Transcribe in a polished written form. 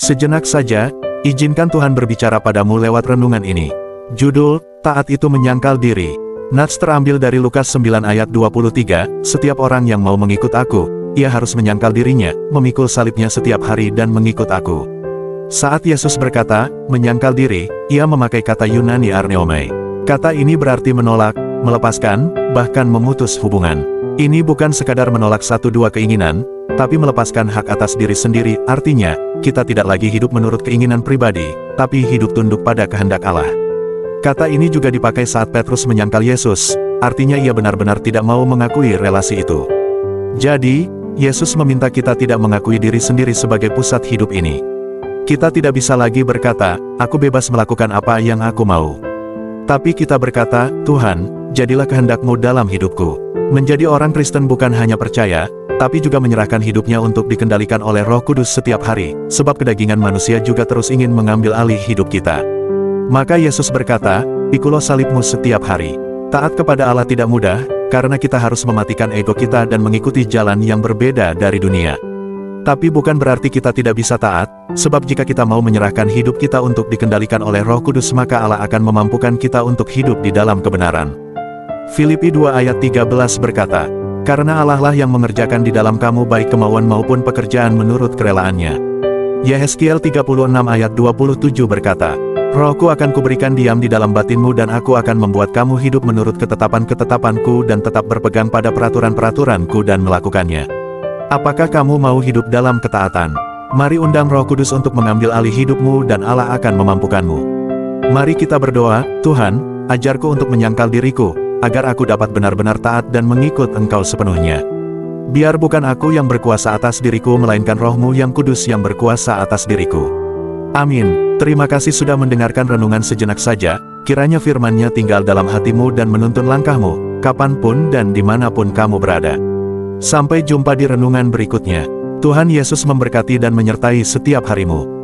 Sejenak saja, izinkan Tuhan berbicara padamu lewat renungan ini. Judul, Taat itu menyangkal diri. Nats terambil dari Lukas 9 ayat 23, setiap orang yang mau mengikut aku, ia harus menyangkal dirinya, memikul salibnya setiap hari dan mengikut aku. Saat Yesus berkata, menyangkal diri, ia memakai kata Yunani arneomai. Kata ini berarti menolak, melepaskan, bahkan memutus hubungan. Ini bukan sekadar menolak satu dua keinginan, tapi melepaskan hak atas diri sendiri, artinya, kita tidak lagi hidup menurut keinginan pribadi, tapi hidup tunduk pada kehendak Allah. Kata ini juga dipakai saat Petrus menyangkal Yesus, artinya ia benar-benar tidak mau mengakui relasi itu. Jadi, Yesus meminta kita tidak mengakui diri sendiri sebagai pusat hidup ini. Kita tidak bisa lagi berkata, aku bebas melakukan apa yang aku mau. Tapi kita berkata, Tuhan, jadilah kehendak-Mu dalam hidupku. Menjadi orang Kristen bukan hanya percaya, tapi juga menyerahkan hidupnya untuk dikendalikan oleh Roh Kudus setiap hari, sebab kedagingan manusia juga terus ingin mengambil alih hidup kita. Maka Yesus berkata, pikulah salibmu setiap hari. Taat kepada Allah tidak mudah, karena kita harus mematikan ego kita dan mengikuti jalan yang berbeda dari dunia. Tapi bukan berarti kita tidak bisa taat, sebab jika kita mau menyerahkan hidup kita untuk dikendalikan oleh Roh Kudus maka Allah akan memampukan kita untuk hidup di dalam kebenaran. Filipi 2 ayat 13 berkata, karena Allah lah yang mengerjakan di dalam kamu baik kemauan maupun pekerjaan menurut kerelaannya. Yehezkiel 36 ayat 27 berkata, Rohku akan kuberikan diam di dalam batinmu dan aku akan membuat kamu hidup menurut ketetapan-ketetapanku dan tetap berpegang pada peraturan-peraturanku dan melakukannya. Apakah kamu mau hidup dalam ketaatan? Mari undang Roh Kudus untuk mengambil alih hidupmu dan Allah akan memampukanmu. Mari kita berdoa, Tuhan, ajarku untuk menyangkal diriku, agar aku dapat benar-benar taat dan mengikut Engkau sepenuhnya. Biar bukan aku yang berkuasa atas diriku melainkan Roh-Mu yang kudus yang berkuasa atas diriku. Amin. Terima kasih sudah mendengarkan renungan sejenak saja, kiranya firman-Nya tinggal dalam hatimu dan menuntun langkahmu, kapanpun dan dimanapun kamu berada. Sampai jumpa di renungan berikutnya. Tuhan Yesus memberkati dan menyertai setiap harimu.